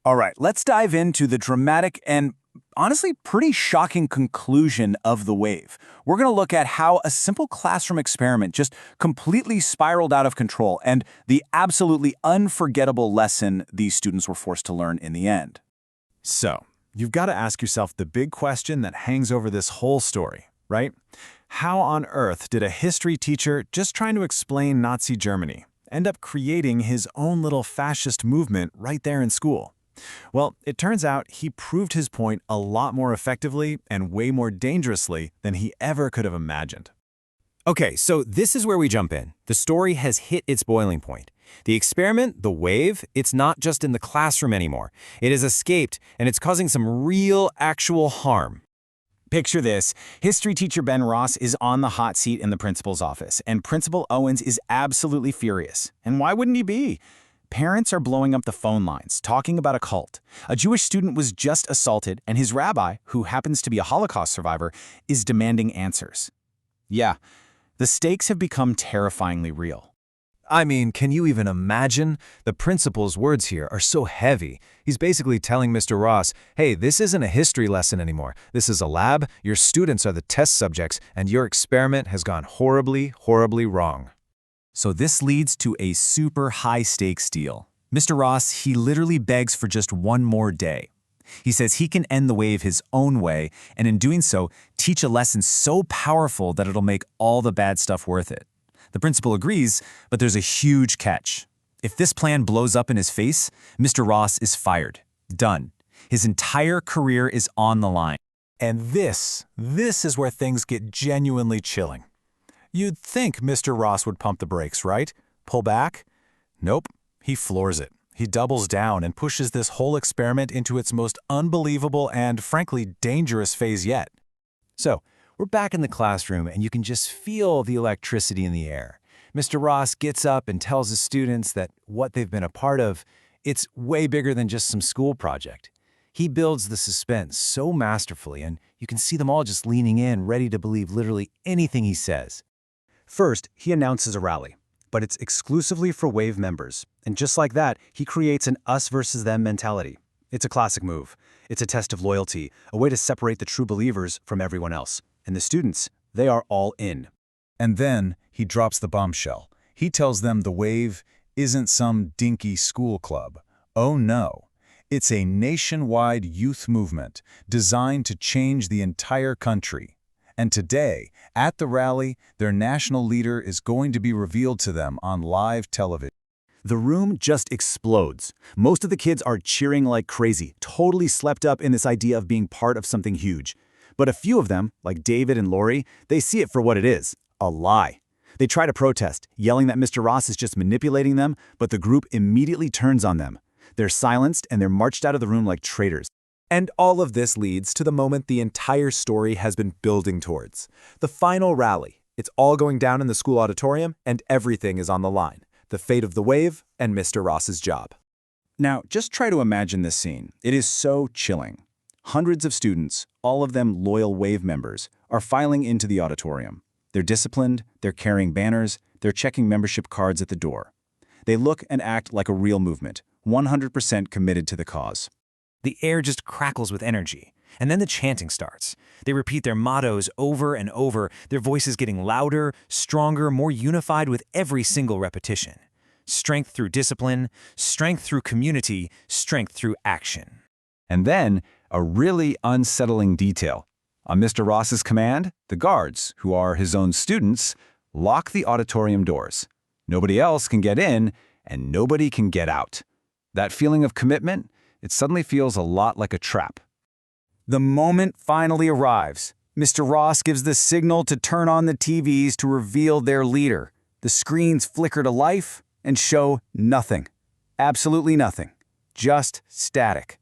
All right, let's dive into the dramatic and honestly pretty shocking conclusion of The Wave. We're going to look at how a simple classroom experiment just completely spiraled out of control and the absolutely unforgettable lesson these students were forced to learn in the end. So, you've got to ask yourself the big question that hangs over this whole story, right? How on earth did a history teacher just trying to explain Nazi Germany end up creating his own little fascist movement right there in school? Well, it turns out he proved his point a lot more effectively and way more dangerously than he ever could have imagined. Okay, so this is where we jump in. The story has hit its boiling point. The experiment, the wave, it's not just in the classroom anymore. It has escaped, and it's causing some real, actual harm. Picture this. History teacher Ben Ross is on the hot seat in the principal's office, and Principal Owens is absolutely furious. And why wouldn't he be? Parents are blowing up the phone lines, talking about a cult. A Jewish student was just assaulted, and his rabbi, who happens to be a Holocaust survivor, is demanding answers. Yeah, the stakes have become terrifyingly real. I mean, can you even imagine? The principal's words here are so heavy. He's basically telling Mr. Ross, hey, this isn't a history lesson anymore. This is a lab, your students are the test subjects, and your experiment has gone horribly, horribly wrong. So this leads to a super high-stakes deal. Mr. Ross, he literally begs for just one more day. He says he can end the wave his own way, and in doing so, teach a lesson so powerful that it'll make all the bad stuff worth it. The principal agrees, but there's a huge catch. If this plan blows up in his face, Mr. Ross is fired. Done. His entire career is on the line. And this is where things get genuinely chilling. You'd think Mr. Ross would pump the brakes, right? Pull back? Nope, he floors it. He doubles down and pushes this whole experiment into its most unbelievable and, frankly, dangerous phase yet. So, we're back in the classroom, and you can just feel the electricity in the air. Mr. Ross gets up and tells his students that what they've been a part of, it's way bigger than just some school project. He builds the suspense so masterfully, and you can see them all just leaning in, ready to believe literally anything he says. First, he announces a rally, but it's exclusively for WAVE members. And just like that, he creates an us versus them mentality. It's a classic move. It's a test of loyalty, a way to separate the true believers from everyone else. And the students, they are all in. And then he drops the bombshell. He tells them the wave isn't some dinky school club. Oh no, it's a nationwide youth movement designed to change the entire country. And today, at the rally, their national leader is going to be revealed to them on live television. The room just explodes. Most of the kids are cheering like crazy, totally swept up in this idea of being part of something huge. But a few of them, like David and Lori, they see it for what it is, a lie. They try to protest, yelling that Mr. Ross is just manipulating them, but the group immediately turns on them. They're silenced and they're marched out of the room like traitors. And all of this leads to the moment the entire story has been building towards. The final rally. It's all going down in the school auditorium, and everything is on the line. The fate of the wave and Mr. Ross's job. Now, just try to imagine this scene. It is so chilling. Hundreds of students, all of them loyal WAVE members, are filing into the auditorium. They're disciplined, they're carrying banners, they're checking membership cards at the door. They look and act like a real movement, 100% committed to the cause. The air just crackles with energy, and then the chanting starts. They repeat their mottos over and over, their voices getting louder, stronger, more unified with every single repetition. Strength through discipline, strength through community, strength through action. And then, a really unsettling detail. On Mr. Ross's command, the guards, who are his own students, lock the auditorium doors. Nobody else can get in, and nobody can get out. That feeling of commitment, it suddenly feels a lot like a trap. The moment finally arrives. Mr. Ross gives the signal to turn on the TVs to reveal their leader. The screens flicker to life and show nothing. Absolutely nothing. Just static.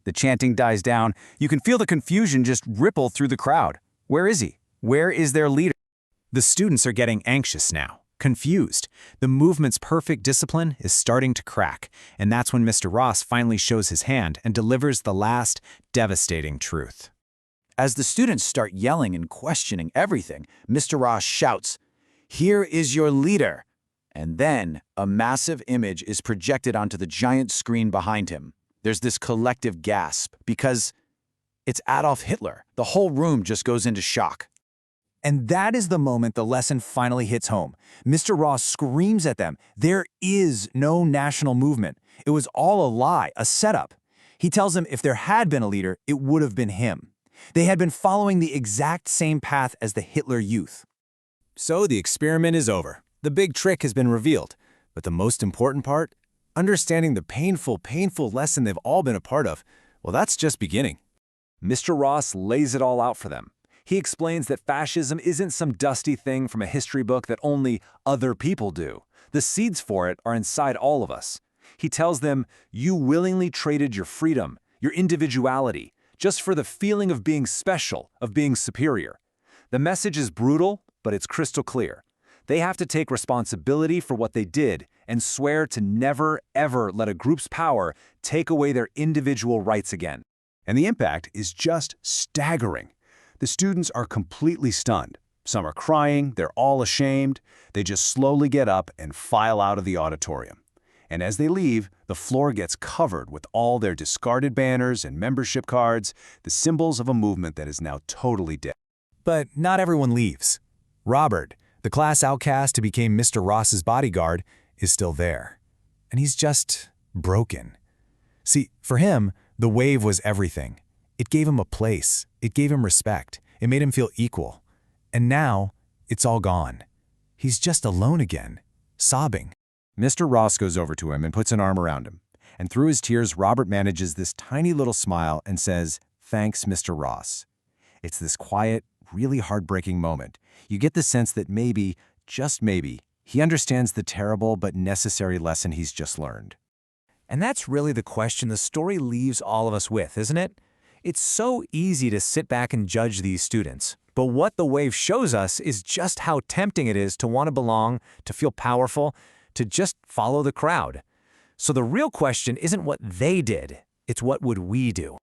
The chanting dies down. You can feel the confusion just ripple through the crowd. Where is he? Where is their leader? The students are getting anxious now, confused. The movement's perfect discipline is starting to crack, and that's when Mr. Ross finally shows his hand and delivers the last, devastating truth. As the students start yelling and questioning everything, Mr. Ross shouts, "Here is your leader!" And then a massive image is projected onto the giant screen behind him. There's this collective gasp because it's Adolf Hitler. The whole room just goes into shock. And that is the moment the lesson finally hits home. Mr. Ross screams at them, there is no national movement. It was all a lie, a setup. He tells them if there had been a leader, it would have been him. They had been following the exact same path as the Hitler Youth. So the experiment is over. The big trick has been revealed. But the most important part, understanding the painful lesson they've all been a part of, well, that's just beginning. Mr. Ross lays it all out for them. He explains that fascism isn't some dusty thing from a history book that only other people do. The seeds for it are inside all of us. He tells them, you willingly traded your freedom, your individuality, just for the feeling of being special, of being superior. The message is brutal, but it's crystal clear. They have to take responsibility for what they did and swear to never, ever let a group's power take away their individual rights again. And the impact is just staggering. The students are completely stunned. Some are crying, they're all ashamed. They just slowly get up and file out of the auditorium. And as they leave, the floor gets covered with all their discarded banners and membership cards, the symbols of a movement that is now totally dead. But not everyone leaves. Robert, the class outcast who became Mr. Ross's bodyguard, is still there. And he's just broken. See, for him, the wave was everything. It gave him a place. It gave him respect. It made him feel equal. And now, it's all gone. He's just alone again, sobbing. Mr. Ross goes over to him and puts an arm around him. And through his tears, Robert manages this tiny little smile and says, "Thanks, Mr. Ross." It's this quiet, really heartbreaking moment. You get the sense that maybe, just maybe, he understands the terrible but necessary lesson he's just learned. And that's really the question the story leaves all of us with, isn't it? It's so easy to sit back and judge these students. But what the wave shows us is just how tempting it is to want to belong, to feel powerful, to just follow the crowd. So the real question isn't what they did, it's what would we do?